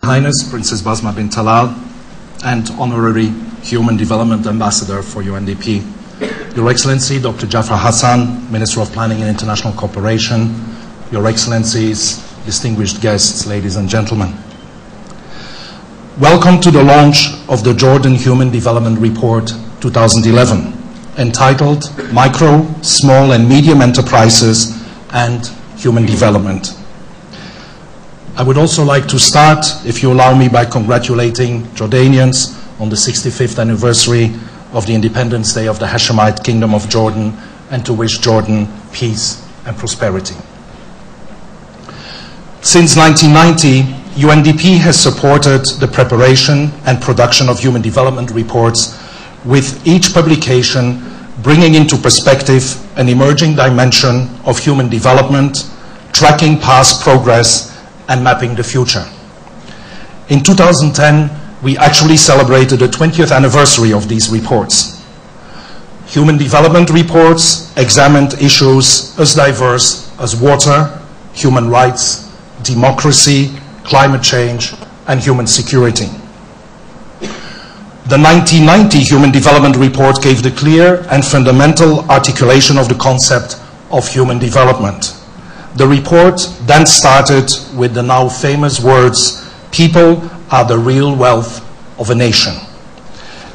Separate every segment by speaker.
Speaker 1: Highness Princess Basma bin Talal and Honorary Human Development Ambassador for UNDP, Your Excellency Dr. Jafar Hassan, Minister of Planning and International Cooperation, Your Excellencies, distinguished guests, ladies and gentlemen. Welcome to the launch of the Jordan Human Development Report 2011, entitled Micro, Small and Medium Enterprises and Human Development. I would also like to start, if you allow me, by congratulating Jordanians on the 65th anniversary of the Independence Day of the Hashemite Kingdom of Jordan, and to wish Jordan peace and prosperity. Since 1990, UNDP has supported the preparation and production of human development reports, with each publication bringing into perspective an emerging dimension of human development, tracking past progress and mapping the future. In 2010, we actually celebrated the 20th anniversary of these reports. Human development reports examined issues as diverse as water, human rights, democracy, climate change, and human security. The 1990 Human Development Report gave the clear and fundamental articulation of the concept of human development. The report then started with the now famous words, "People are the real wealth of a nation."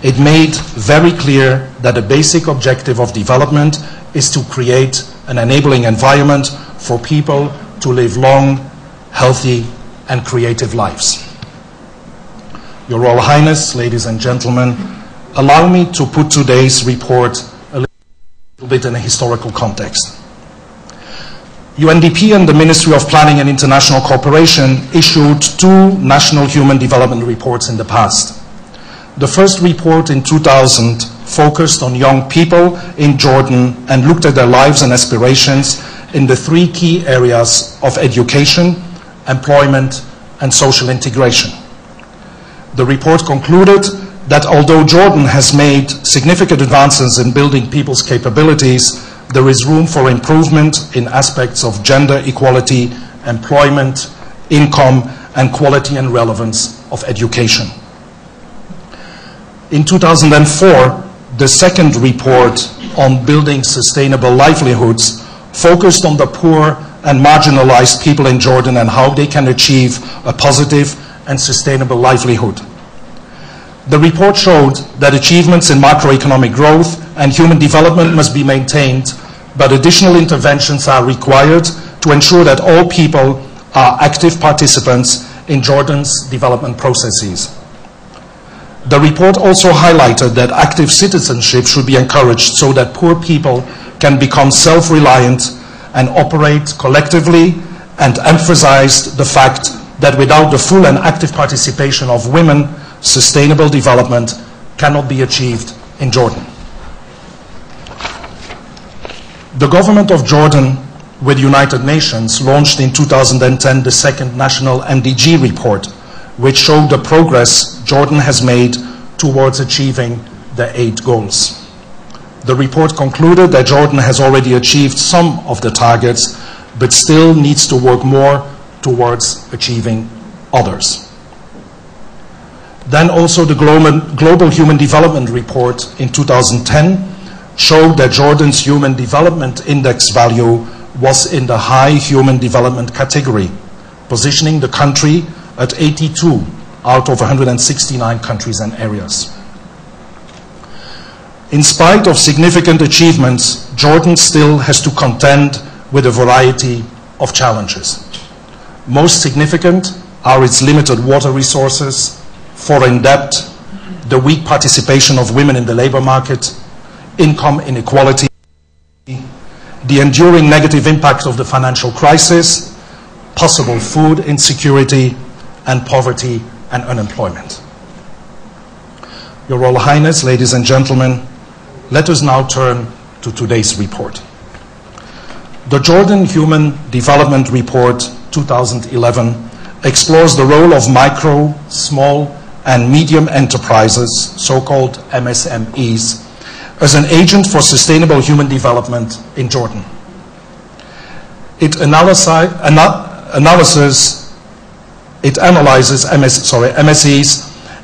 Speaker 1: It made very clear that the basic objective of development is to create an enabling environment for people to live long, healthy, and creative lives. Your Royal Highness, ladies and gentlemen, allow me to put today's report a little bit in a historical context. UNDP and the Ministry of Planning and International Cooperation issued two national human development reports in the past. The first report in 2000 focused on young people in Jordan and looked at their lives and aspirations in the three key areas of education, employment, and social integration. The report concluded that although Jordan has made significant advances in building people's capabilities, there is room for improvement in aspects of gender equality, employment, income, and quality and relevance of education. In 2004, the second report on building sustainable livelihoods focused on the poor and marginalized people in Jordan and how they can achieve a positive and sustainable livelihood. The report showed that achievements in macroeconomic growth and human development must be maintained, but additional interventions are required to ensure that all people are active participants in Jordan's development processes. The report also highlighted that active citizenship should be encouraged so that poor people can become self-reliant and operate collectively, and emphasized the fact that without the full and active participation of women, sustainable development cannot be achieved in Jordan. The government of Jordan, with United Nations, launched in 2010 the second national MDG report, which showed the progress Jordan has made towards achieving the 8 goals. The report concluded that Jordan has already achieved some of the targets, but still needs to work more towards achieving others. Then also the Global Human Development Report in 2010 showed that Jordan's Human Development Index value was in the high human development category, positioning the country at 82 out of 169 countries and areas. In spite of significant achievements, Jordan still has to contend with a variety of challenges. Most significant are its limited water resources, foreign debt, the weak participation of women in the labor market, income inequality, the enduring negative impact of the financial crisis, possible food insecurity, and poverty and unemployment. Your Royal Highness, ladies and gentlemen, let us now turn to today's report. The Jordan Human Development Report 2011 explores the role of micro, small, and medium enterprises, so-called MSMEs, as an agent for sustainable human development in Jordan. It analyzes it analyzes MSEs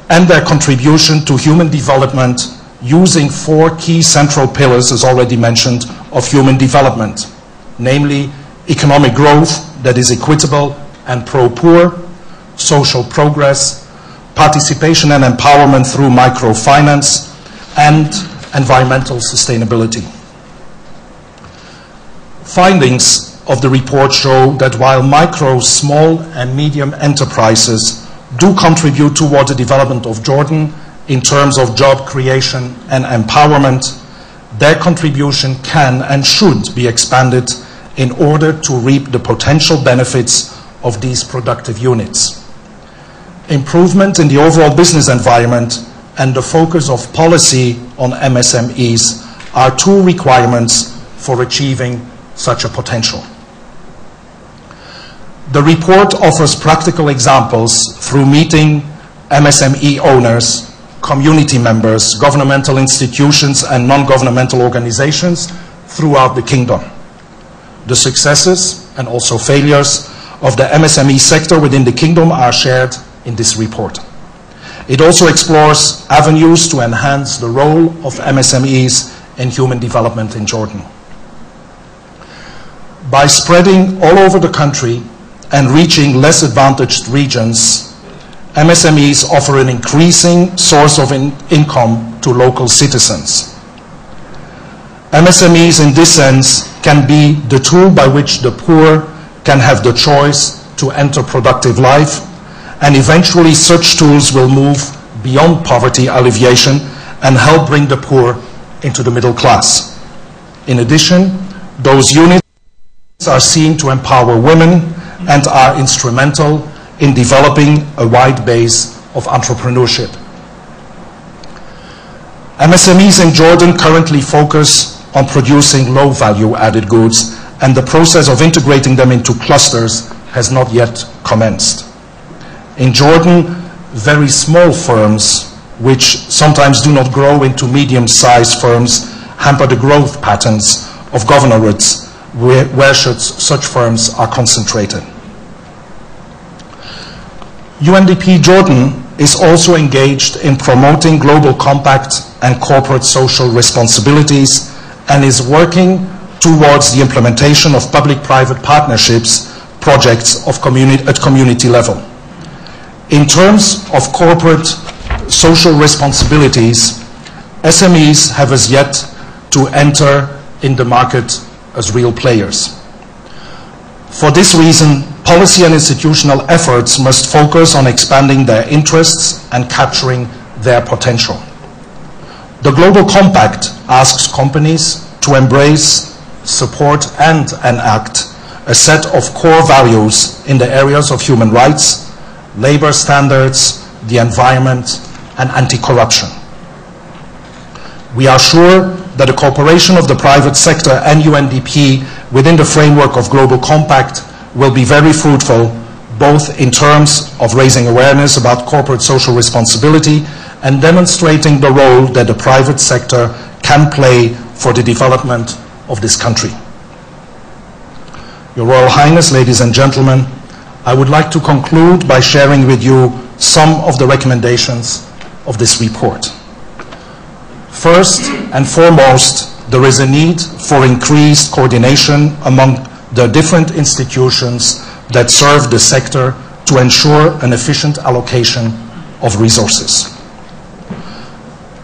Speaker 1: and their contribution to human development using 4 key central pillars, as already mentioned, of human development, namely economic growth that is equitable and pro-poor, social progress, participation and empowerment through microfinance, and environmental sustainability. Findings of the report show that while micro, small and medium enterprises do contribute toward the development of Jordan in terms of job creation and empowerment, their contribution can and should be expanded in order to reap the potential benefits of these productive units. Improvement in the overall business environment and the focus of policy on MSMEs are 2 requirements for achieving such a potential. The report offers practical examples through meeting MSME owners, community members, governmental institutions and non-governmental organizations throughout the kingdom. The successes and also failures of the MSME sector within the kingdom are shared in this report. It also explores avenues to enhance the role of MSMEs in human development in Jordan. By spreading all over the country and reaching less advantaged regions, MSMEs offer an increasing source of income to local citizens. MSMEs in this sense can be the tool by which the poor can have the choice to enter productive life, and eventually such tools will move beyond poverty alleviation and help bring the poor into the middle class. In addition, those units are seen to empower women and are instrumental in developing a wide base of entrepreneurship. MSMEs in Jordan currently focus on producing low value added goods, and the process of integrating them into clusters has not yet commenced. In Jordan, very small firms, which sometimes do not grow into medium-sized firms, hamper the growth patterns of governorates where such firms are concentrated. UNDP Jordan is also engaged in promoting global compact and corporate social responsibilities and is working towards the implementation of public-private partnerships projects at community level. In terms of corporate social responsibilities, SMEs have as yet to enter in the market as real players. For this reason, policy and institutional efforts must focus on expanding their interests and capturing their potential. The Global Compact asks companies to embrace, support, and enact a set of core values in the areas of human rights, labor standards, the environment, and anti-corruption. We are sure that the cooperation of the private sector and UNDP within the framework of Global Compact will be very fruitful, both in terms of raising awareness about corporate social responsibility and demonstrating the role that the private sector can play for the development of this country. Your Royal Highness, ladies and gentlemen, I would like to conclude by sharing with you some of the recommendations of this report. First and foremost, there is a need for increased coordination among the different institutions that serve the sector to ensure an efficient allocation of resources.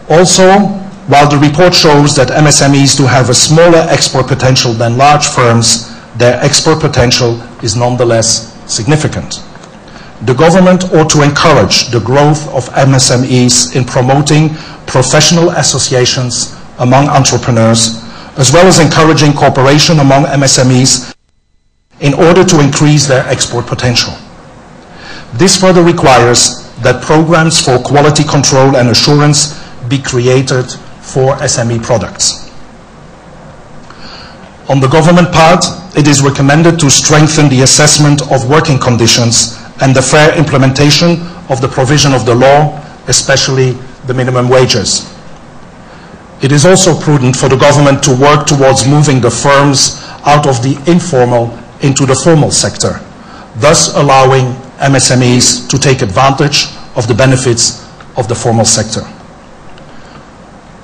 Speaker 1: Also, while the report shows that MSMEs do have a smaller export potential than large firms, their export potential is nonetheless significant. The government ought to encourage the growth of MSMEs in promoting professional associations among entrepreneurs, as well as encouraging cooperation among MSMEs in order to increase their export potential. This further requires that programs for quality control and assurance be created for SME products. On the government part, it is recommended to strengthen the assessment of working conditions and the fair implementation of the provision of the law, especially the minimum wages. It is also prudent for the government to work towards moving the firms out of the informal into the formal sector, thus allowing MSMEs to take advantage of the benefits of the formal sector.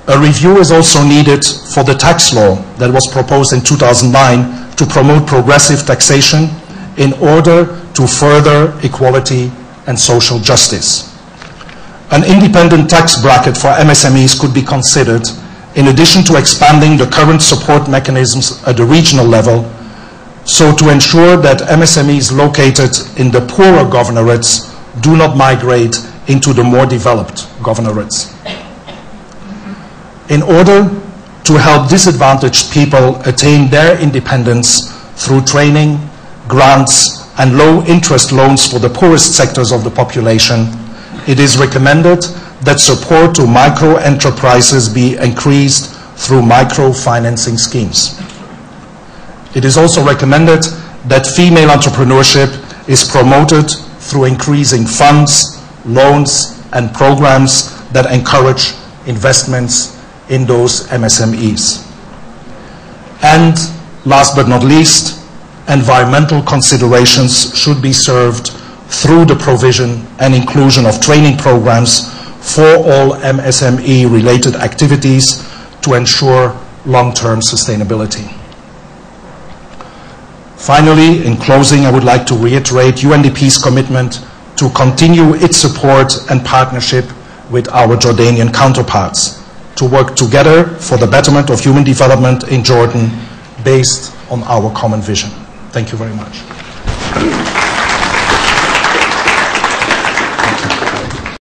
Speaker 1: A review is also needed for the tax law that was proposed in 2009 to promote progressive taxation in order to further equality and social justice. An independent tax bracket for MSMEs could be considered, in addition to expanding the current support mechanisms at the regional level, so to ensure that MSMEs located in the poorer governorates do not migrate into the more developed governorates. In order to help disadvantaged people attain their independence through training, grants, and low-interest loans for the poorest sectors of the population, it is recommended that support to micro-enterprises be increased through microfinancing schemes. It is also recommended that female entrepreneurship is promoted through increasing funds, loans, and programs that encourage investments in those MSMEs. And last but not least, environmental considerations should be served through the provision and inclusion of training programs for all MSME-related activities to ensure long-term sustainability. Finally, in closing, I would like to reiterate UNDP's commitment to continue its support and partnership with our Jordanian counterparts to work together for the betterment of human development in Jordan based on our common vision. Thank you very much.